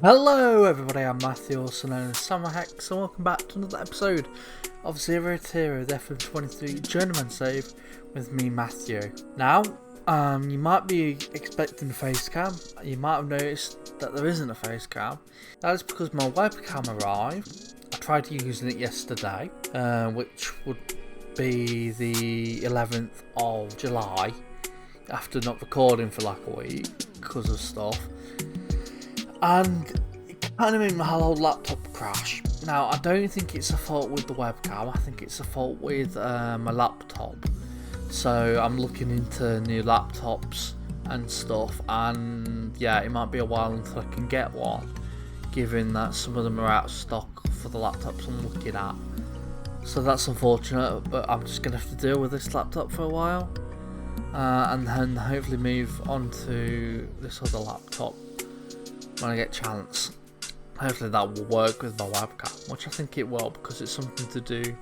Hello everybody, I'm Matthew, also known as SamuraiHex, and welcome back to another episode of SamuraiHex the FM23 Journeyman save with me, Matthew. Now, you might be expecting a face cam. You might have noticed that there isn't a face cam. That is because my webcam arrived. I tried using it yesterday, which would be the 11th of July, after not recording for like a week because of stuff. And it kind of made my whole laptop crash. Now, I don't think it's a fault with the webcam, I think it's a fault with my laptop. So I'm looking into new laptops and stuff, and yeah, it might be a while until I can get one, given that some of them are out of stock for the laptops I'm looking at. So that's unfortunate, but I'm just going to have to deal with this laptop for a while, and then hopefully move on to this other laptop when I get a chance. Hopefully that will work with my webcam, which I think it will, because it's something to do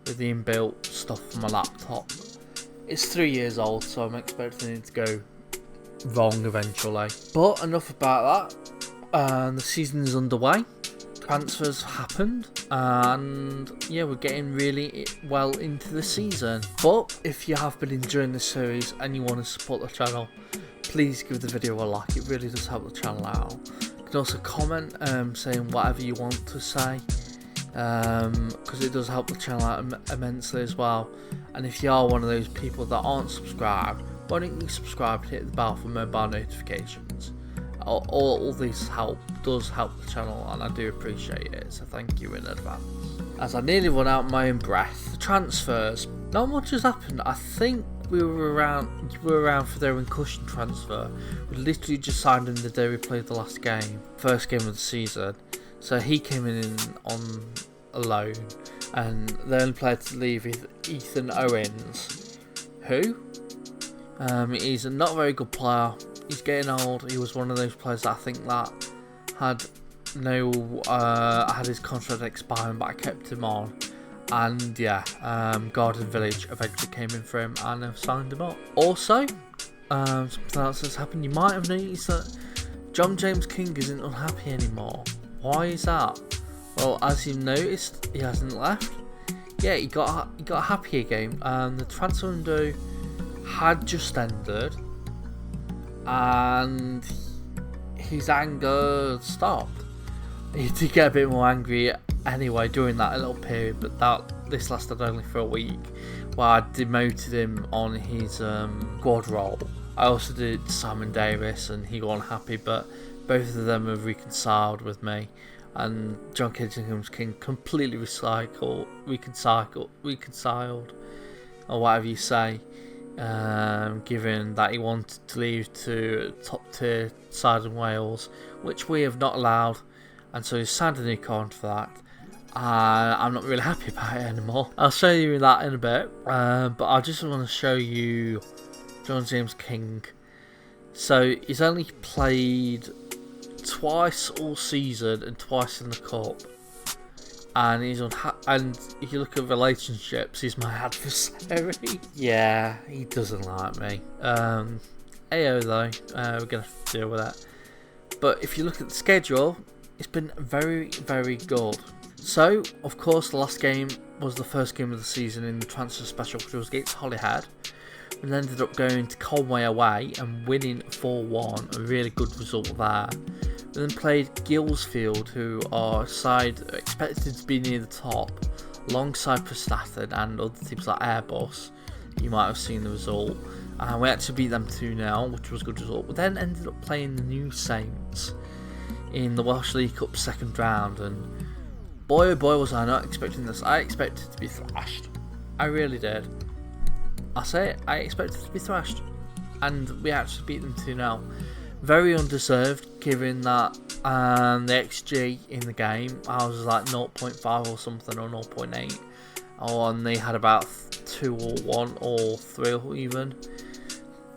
with the inbuilt stuff for my laptop. It's 3 years old, so I'm expecting it to go wrong eventually. But enough about that. The season is underway. Transfers happened, and yeah, we're getting really well into the season. But if you have been enjoying this series and you want to support the channel, please give the video a like. It really does help the channel out. You can also comment saying whatever you want to say, because it does help the channel out immensely as well. And if you are one of those people that aren't subscribed, why don't you subscribe and hit the bell for mobile notifications? All this does help the channel, and I do appreciate it, so thank you in advance. As I nearly run out my own breath, transfers, not much has happened. I think you were around for their Cushion transfer. We literally just signed him the day we played the last game, first game of the season. So he came in on a loan, and the only player to leave is Ethan Owens, who he's a not very good player. He's getting old. He was one of those players that I think that had had his contract expiring, but I kept him on. And yeah, Garden Village eventually came in for him, and I've signed him up. Also, something else has happened. You might have noticed that John James King isn't unhappy anymore. Why is that? Well, as you've noticed, he hasn't left. Yeah, he got happy again. The transfer window had just ended, and his anger stopped. He did get a bit more angry anyway during that little period, but this lasted only for a week, where I demoted him on his squad role. I also did Simon Davis, and he got unhappy, but both of them have reconciled with me, and John James King completely reconciled, or whatever you say, given that he wanted to leave to top tier side in Wales, which we have not allowed, and so he's signed a new contract for that. I'm not really happy about it anymore. I'll show you that in a bit, but I just want to show you John James King. So he's only played twice all season and twice in the cup, and and if you look at relationships, he's my adversary. Yeah, he doesn't like me. Ayo though, we're gonna have to deal with that. But if you look at the schedule, it's been very, very good. So, of course, the last game was the first game of the season in the transfer special, which was against Holyhead. We ended up going to Conway away and winning 4-1, a really good result there. We then played Gillsfield, who are a side expected to be near the top, alongside Prestatyn and other teams like Airbus. You might have seen the result. We actually beat them 2-0, which was a good result. We then ended up playing the New Saints in the Welsh League Cup second round, and boy oh boy was I not expecting this. I expected to be thrashed. I really did. I say it, I expected to be thrashed, and we actually beat them 2-0. Very undeserved, given that the XG in the game, I was like 0.5 or something, or 0.8, and they had about 2 or 1 or 3 or even.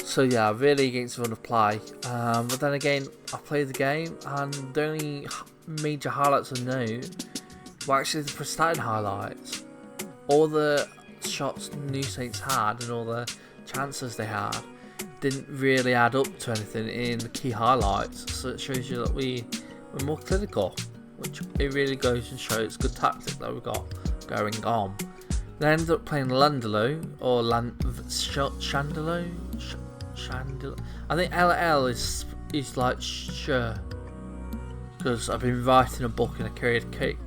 So yeah, really against the run of play. But then again, I played the game, and the only major highlights I know were actually the Prestatyn highlights. All the shots New Saints had and all the chances they had didn't really add up to anything in the key highlights, so it shows you that we we're more clinical, which it really goes and shows good tactic that we've got going on. They ended up playing Landalo or Chandalo. I think LL is like sure, because I've been writing a book in a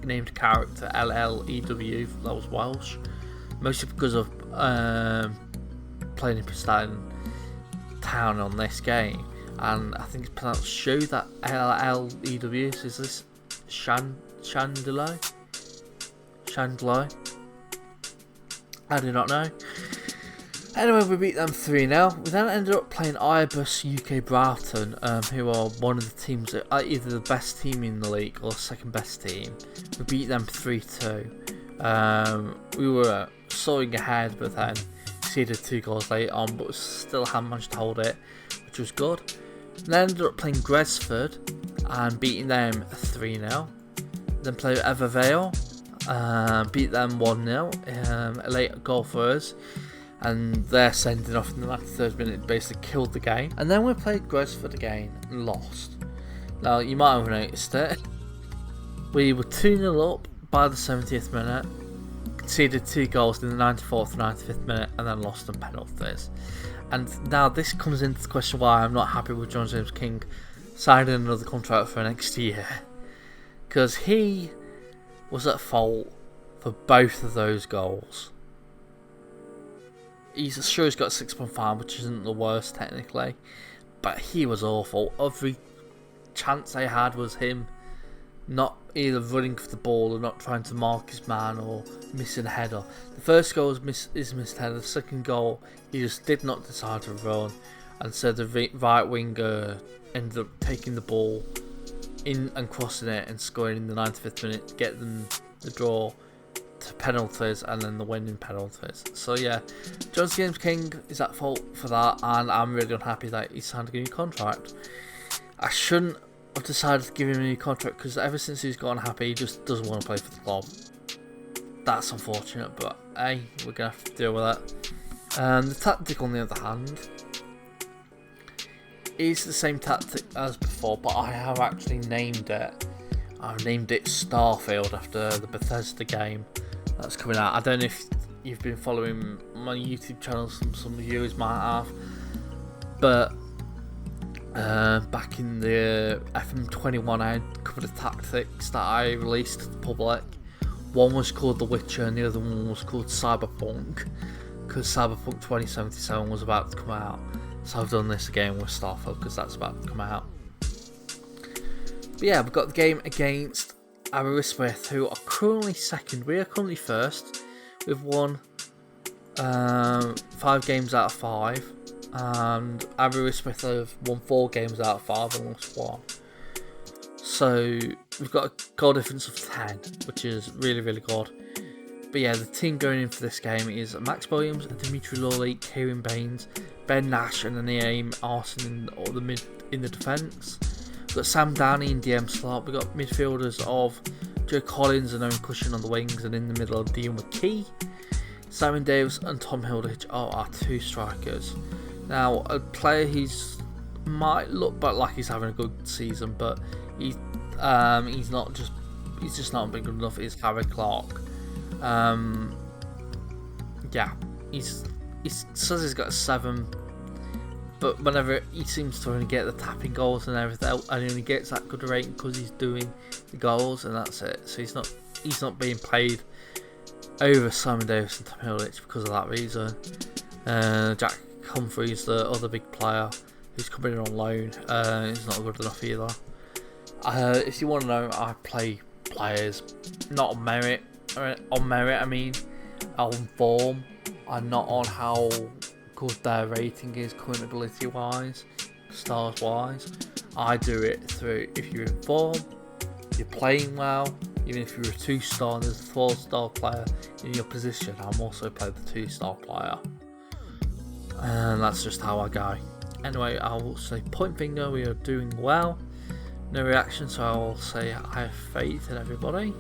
named character LLEW. That was Welsh, mostly because of playing in Prestatyn Town on this game, and I think it's pronounced shoe. That LLEW is this Chandalo? I do not know. Anyway, we beat them 3-0. We then ended up playing Ibis UK Broughton, who are one of the teams that are either the best team in the league or second best team. We beat them 3-2. We were soaring ahead, but then conceded 2 goals late on, but still had managed to hold it, which was good. We then ended up playing Gresford and beating them 3-0. Then played Evervale, beat them 1-0, a late goal for us. And their sending off in the 93rd minute basically killed the game. And then we played Gresford again and lost. Now, you might have noticed it. We were 2-0 up by the 70th minute, conceded 2 goals in the 94th and 95th minute, and then lost on penalties. And now this comes into the question why I'm not happy with John James King signing another contract for next year. Because he was at fault for both of those goals. He's sure he's got 6.5, which isn't the worst technically, but he was awful. Every chance they had was him not either running for the ball or not trying to mark his man or missing a header. The first goal is missed header. The second goal, he just did not decide to run, and so the right winger ended up taking the ball in and crossing it and scoring in the 95th minute to get them the draw to penalties and then the win in penalties. So yeah, John James King is at fault for that, and I'm really unhappy that he signed a new contract. I shouldn't have decided to give him a new contract, because ever since he's got unhappy, he just doesn't want to play for the club. That's unfortunate, but hey, we're going to have to deal with it. The tactic, on the other hand, is the same tactic as before, but I have actually named it. I've named it Starfield after the Bethesda game that's coming out. I don't know if you've been following my YouTube channel, some viewers might have, but back in the FM23 I had a couple of tactics that I released to the public. One was called The Witcher and the other one was called Cyberpunk, because Cyberpunk 2077 was about to come out. So I've done this again with Starfield because that's about to come out. But yeah, we've got the game against Aberystwyth, who are currently second. We are currently first. We've won 5 games out of 5. And Aberystwyth have won 4 games out of 5 and lost 1. So we've got a goal difference of 10, which is really, really good. But yeah, the team going in for this game is Max Williams, Dimitri Lawley, Kieran Baines, Ben Nash and Naeem Arson in the defence. We've got Sam Downey in DM slot. We've got midfielders of Joe Collins and Owen Cushion on the wings, and in the middle Dean McKee. Simon Davis and Tom Hilditch are our 2 strikers. Now, a player might look like he's having a good season, but he's just not been good enough. Is Harry Clark? Yeah, he says he's got a 7, but whenever he seems to only get the tapping goals and everything, and he only gets that good rating because he's doing the goals, and that's it. So he's not being played over Simon Davis and Tom Hilditch because of that reason. Jack Humphreys, the other big player who's coming in on loan, is not good enough either. If you want to know, I play players not on merit. I mean, on form, and not on how good their rating is current ability wise, stars wise. I do it through if you're in form, you're playing well. Even if you're a 2-star and there's a 4-star player in your position, I'm also playing the 2-star player. And that's just how I go. Anyway, I will say point finger, we are doing well. No reaction, so I will say I have faith in everybody.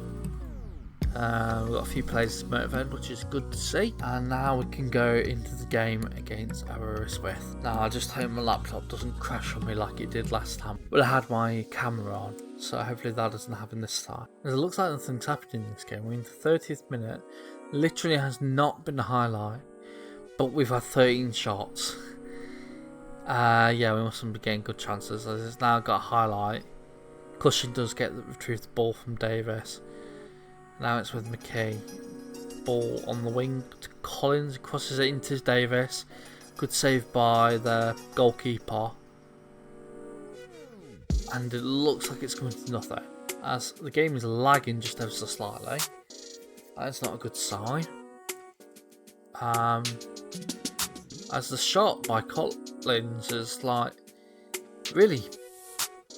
We've got a few players motivated, which is good to see. And now we can go into the game against Aberystwyth. Now I just hope my laptop doesn't crash on me like it did last time. But I had my camera on, so hopefully that doesn't happen this time. As it looks like nothing's happening in this game. We're in the 30th minute. Literally has not been a highlight, but we've had 13 shots. Yeah, we mustn't be getting good chances. As it's now got a highlight. Cushing does retrieve the ball from Davis. Now it's with McKay. Ball on the wing to Collins, crosses it into Davis. Good save by the goalkeeper. And it looks like it's coming to nothing, as the game is lagging just ever so slightly. That's not a good sign. As the shot by Collins is like really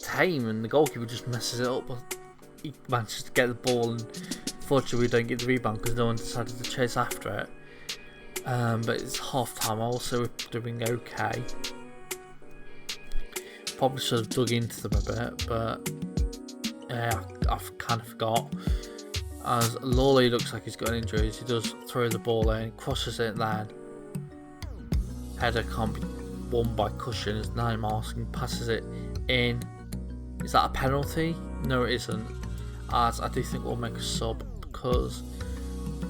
tame, and the goalkeeper just messes it up. But he manages to get the ball, and fortunately we don't get the rebound because no one decided to chase after it. But it's half time. Also, we're doing okay. Probably should have dug into them a bit, but yeah, I've kind of forgot. As Lawley looks like he's got an injury, he does throw the ball in, crosses it then. Header can't be won by Cushion as Neymarsson passes it in. Is that a penalty? No, it isn't. As I do think we'll make a sub because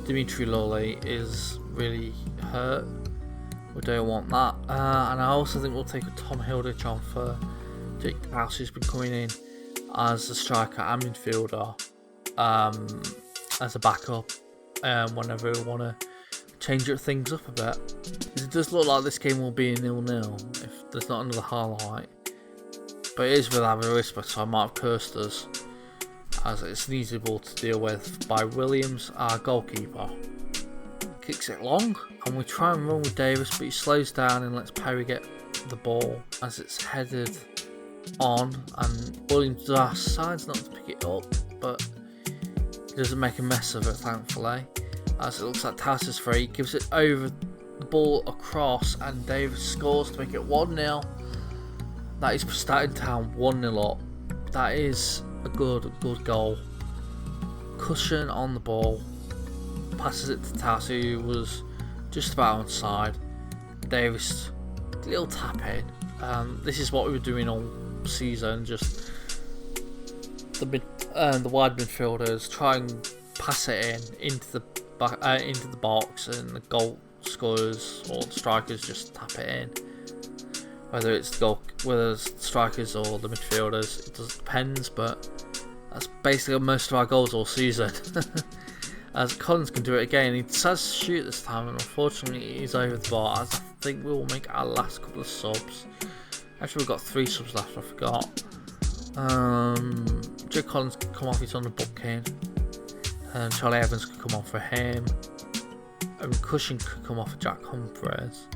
Dimitri Lawley is really hurt. We don't want that. And I also think we'll take a Tom Hilditch on for Jake House, who's been coming in as a striker and midfielder, as a backup, whenever we want to change things up a bit. It does look like this game will be a 0-0 if there's not another highlight. But it is with Aberystwyth, so I might have cursed us, as it's an easy ball to deal with by Williams, our goalkeeper. Kicks it long, and we try and run with Davis, but he slows down and lets Perry get the ball as it's headed on, and Williams decides not to pick it up, but he doesn't make a mess of it, thankfully. As it looks like Tass is free, gives it over the ball across, and Davis scores to make it 1-0. That is Prestatyn Town 1-0 up. That is a good goal. Cushion on the ball, passes it to Tass, who was just about onside. Davis, little tap in. This is what we were doing all season, just the wide midfielders try and pass it into the box, and the goal scorers or the strikers just tap it in. Whether it's the strikers or the midfielders, it depends, but that's basically most of our goals all season. As Collins can do it again, he decides to shoot this time, and unfortunately he's over the bar, as I think we will make our last couple of subs. Actually, we've got 3 subs left, I forgot. Joe Collins can come off, he's on the booking. And Charlie Evans can come on for him. And Cushing could come off for Jack Humphreys.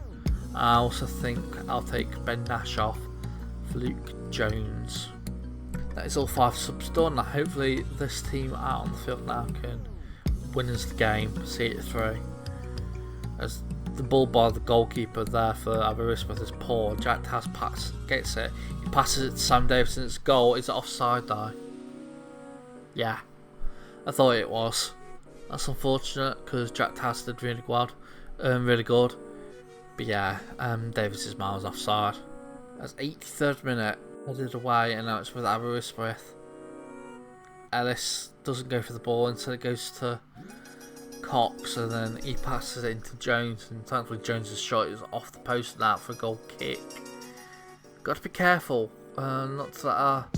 I also think I'll take Ben Nash off for Luke Jones. That is all 5 subs done. Now hopefully this team out on the field now can win us the game, see it through. As the ball by the goalkeeper there for Aberystwyth is poor. Jack Tass gets it. He passes it to Sam Davis, and it's goal. Is it offside though? Yeah, I thought it was. That's unfortunate because Jack Tass did really good. But yeah, Davis is miles offside. That's 83rd minute. Headed away, and now it's with Aberystwyth. Ellis doesn't go for the ball, instead it goes to Cox, and then he passes it into Jones, and thankfully Jones' shot is off the post and out for a goal kick. Got to be careful not to let our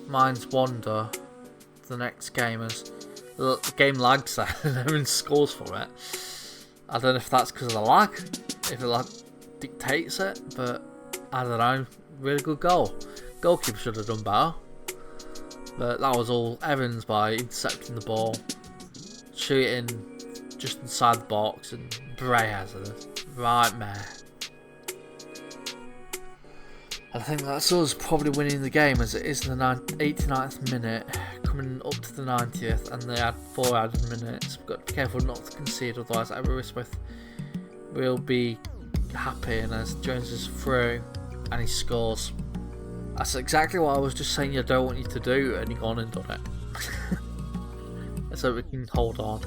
minds wander to the next game, as the game lags there and everyone scores for it. I don't know if that's because of the lag, if the lag dictates it, but I don't know. Really good goal. Goalkeeper should have done better. But that was all Evans by intercepting the ball, shooting just inside the box, and Bray has a nightmare. I think that's us probably winning the game, as it is the 89th minute, coming up to the 90th, and they had 4 added minutes. We've got to be careful not to concede, otherwise Aberystwyth will be happy, and as Jones is through and he scores. That's exactly what I was just saying I don't want you to do, and you've gone and done it. so we can hold on,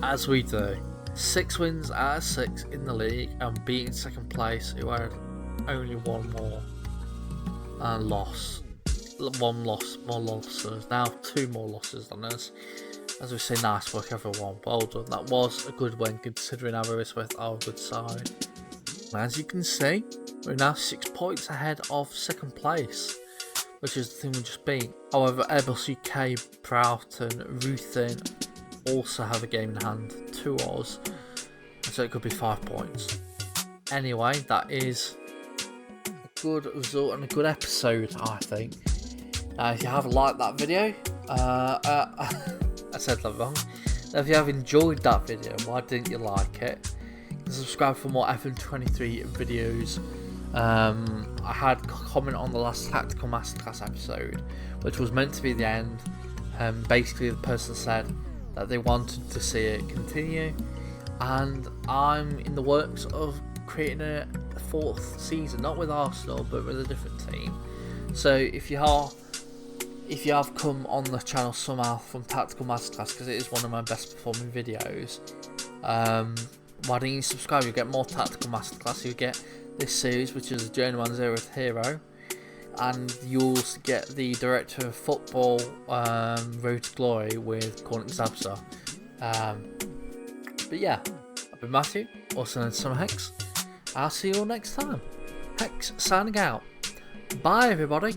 as we do. 6 wins out of 6 in the league and beating second place, who had only one more loss. More losses. Now 2 more losses than us. As we say, nice work everyone. Well done. That was a good win considering Aberystwyth are a good side. As you can see, we're now 6 points ahead of second place, which is the thing we just beat. However, Airbus UK, Prestatyn, Ruthin also have a game in hand to us, so it could be 5 points. Anyway, that is a good result and a good episode, I think. Now, if you have liked that video, I said that wrong. Now, if you have enjoyed that video, why didn't you like it? Subscribe for more FM23 videos. I had a comment on the last Tactical Masterclass episode, which was meant to be the end. Basically, the person said that they wanted to see it continue, and I'm in the works of creating a 4th season, not with Arsenal but with a different team. So if you have come on the channel somehow from Tactical Masterclass, because it is one of my best performing videos, why don't you subscribe? You'll get more Tactical Masterclass. You'll get this series, which is Journeyman Hero, and you'll get the Director of Football Road to Glory with Cornick Zabza. But yeah, I've been Matthew, also known as SamuraiHex. I'll see you all next time. Hex signing out. Bye everybody.